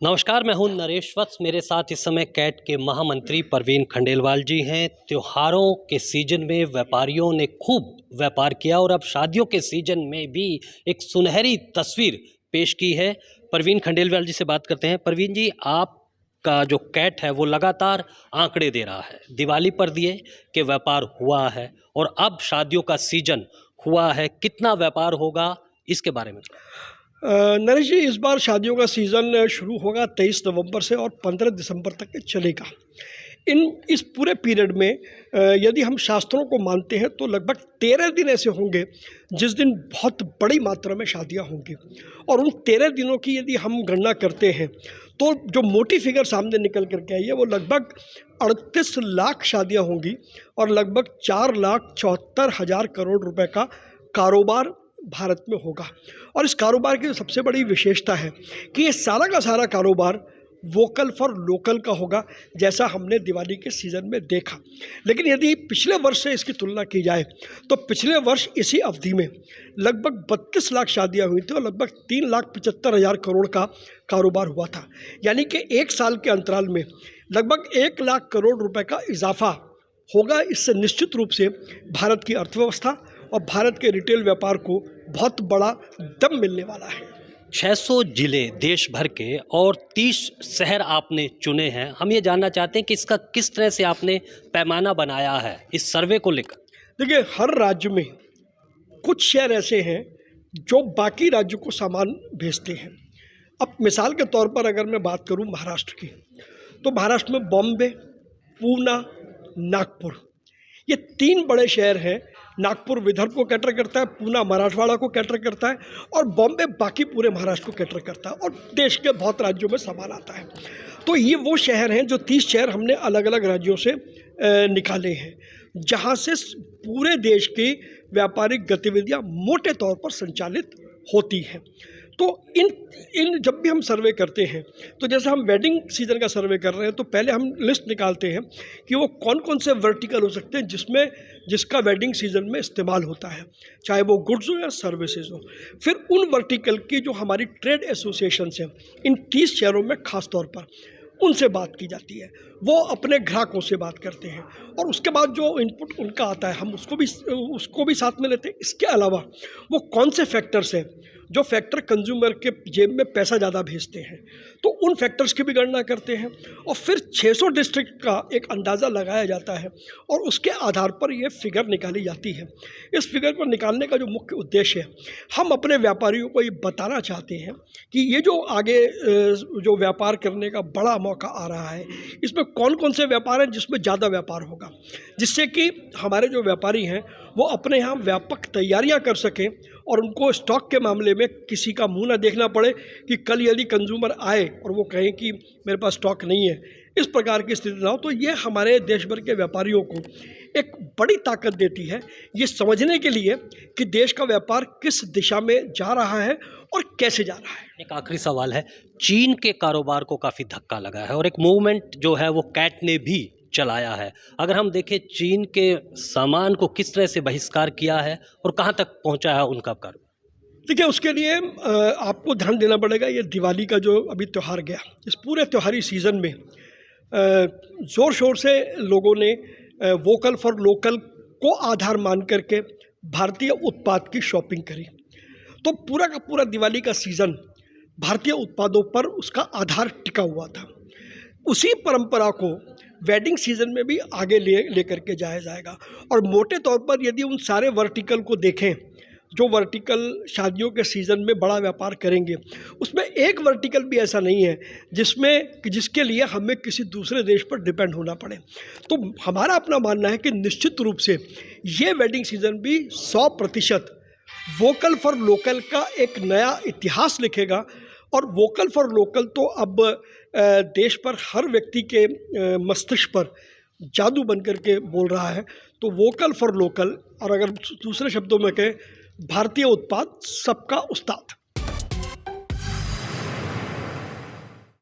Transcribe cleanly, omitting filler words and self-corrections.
नमस्कार, मैं हूं नरेश वत्स। मेरे साथ इस समय कैट के महामंत्री परवीन खंडेलवाल जी हैं। त्योहारों के सीजन में व्यापारियों ने खूब व्यापार किया और अब शादियों के सीजन में भी एक सुनहरी तस्वीर पेश की है। परवीन खंडेलवाल जी से बात करते हैं। परवीन जी, आपका जो कैट है वो लगातार आंकड़े दे रहा है। दिवाली पर दिए कि व्यापार हुआ है और अब शादियों का सीजन हुआ है। कितना व्यापार होगा, इसके बारे में? नरेश जी, इस बार शादियों का सीज़न शुरू होगा 23 नवंबर से और 15 दिसंबर तक के चलेगा। इस पूरे पीरियड में यदि हम शास्त्रों को मानते हैं तो लगभग 13 दिन ऐसे होंगे जिस दिन बहुत बड़ी मात्रा में शादियां होंगी। और उन 13 दिनों की यदि हम गणना करते हैं तो जो मोटी फिगर सामने निकल करके आई है वो लगभग 38 लाख शादियां होंगी और लगभग 4,74,000 करोड़ रुपए का कारोबार भारत में होगा। और इस कारोबार की सबसे बड़ी विशेषता है कि ये सारा का सारा कारोबार वोकल फॉर लोकल का होगा, जैसा हमने दिवाली के सीज़न में देखा। लेकिन यदि पिछले वर्ष से इसकी तुलना की जाए तो पिछले वर्ष इसी अवधि में लगभग 32 लाख शादियां हुई थी और लगभग 3,75,000 करोड़ का कारोबार हुआ था। यानी कि एक साल के अंतराल में लगभग 1 लाख करोड़ रुपए का इजाफा होगा। इससे निश्चित रूप से भारत की अर्थव्यवस्था और भारत के रिटेल व्यापार को बहुत बड़ा दम मिलने वाला है। 600 जिले देश भर के और 30 शहर आपने चुने हैं। हम ये जानना चाहते हैं कि इसका किस तरह से आपने पैमाना बनाया है इस सर्वे को लेकर? देखिए, हर राज्य में कुछ शहर ऐसे हैं जो बाकी राज्यों को सामान भेजते हैं। अब मिसाल के तौर पर अगर मैं बात करूं महाराष्ट्र की, तो महाराष्ट्र में बॉम्बे, पूना, नागपुर, ये 3 बड़े शहर हैं। नागपुर विदर्भ को कैटर करता है, पूना मराठवाड़ा को कैटर करता है और बॉम्बे बाकी पूरे महाराष्ट्र को कैटर करता है। और देश के बहुत राज्यों में सामान आता है। तो ये वो शहर हैं जो 30 शहर हमने अलग अलग राज्यों से निकाले हैं, जहाँ से पूरे देश की व्यापारिक गतिविधियाँ मोटे तौर पर संचालित होती हैं। तो इन जब भी हम सर्वे करते हैं, तो जैसे हम वेडिंग सीज़न का सर्वे कर रहे हैं तो पहले हम लिस्ट निकालते हैं कि वो कौन कौन से वर्टिकल हो सकते हैं जिसका वेडिंग सीज़न में इस्तेमाल होता है, चाहे वो गुड्स हो या सर्विसेज हो। फिर उन वर्टिकल की जो हमारी ट्रेड एसोसिएशंस हैं इन 30 शहरों में ख़ास तौर पर, उनसे बात की जाती है। वो अपने ग्राहकों से बात करते हैं और उसके बाद जो इनपुट उनका आता है हम उसको भी साथ में लेते हैं। इसके अलावा वो कौन से फैक्टर्स हैं जो फैक्टर कंज्यूमर के जेब में पैसा ज़्यादा भेजते हैं, तो उन फैक्टर्स की भी गणना करते हैं। और फिर 600 डिस्ट्रिक्ट का एक अंदाज़ा लगाया जाता है और उसके आधार पर ये फिगर निकाली जाती है। इस फिगर को निकालने का जो मुख्य उद्देश्य है, हम अपने व्यापारियों को ये बताना चाहते हैं कि ये जो आगे जो व्यापार करने का बड़ा मौका आ रहा है, इसमें कौन कौन से व्यापार हैं जिसमें ज़्यादा व्यापार होगा, जिससे कि हमारे जो व्यापारी हैं वो अपने यहाँ व्यापक तैयारियाँ कर सकें और उनको स्टॉक के मामले में किसी का मुंह ना देखना पड़े कि कल यदि कंज्यूमर आए और वो कहें कि मेरे पास स्टॉक नहीं है, इस प्रकार की स्थिति ना हो। तो ये हमारे देश भर के व्यापारियों को एक बड़ी ताकत देती है ये समझने के लिए कि देश का व्यापार किस दिशा में जा रहा है और कैसे जा रहा है। एक आखिरी सवाल है, चीन के कारोबार को काफ़ी धक्का लगा है और एक मूवमेंट जो है वो कैट ने भी चलाया है। अगर हम देखें चीन के सामान को किस तरह से बहिष्कार किया है और कहाँ तक पहुँचा है उनका कारोबार? देखिए, उसके लिए आपको ध्यान देना पड़ेगा। ये दिवाली का जो अभी त्यौहार गया, इस पूरे त्योहारी सीज़न में ज़ोर शोर से लोगों ने वोकल फॉर लोकल को आधार मान करके भारतीय उत्पाद की शॉपिंग करी। तो पूरा का पूरा दिवाली का सीज़न भारतीय उत्पादों पर उसका आधार टिका हुआ था। उसी परंपरा को वेडिंग सीज़न में भी आगे ले करके जाया जाएगा। और मोटे तौर पर यदि उन सारे वर्टिकल को देखें जो वर्टिकल शादियों के सीज़न में बड़ा व्यापार करेंगे, उसमें एक वर्टिकल भी ऐसा नहीं है जिसके लिए हमें किसी दूसरे देश पर डिपेंड होना पड़े। तो हमारा अपना मानना है कि निश्चित रूप से ये वेडिंग सीज़न भी 100% वोकल फॉर लोकल का एक नया इतिहास लिखेगा। और वोकल फॉर लोकल तो अब देश पर हर व्यक्ति के मस्तिष्क पर जादू बन करके बोल रहा है। तो वोकल फॉर लोकल, और अगर दूसरे शब्दों में कहें, भारतीय उत्पाद सबका उस्ताद।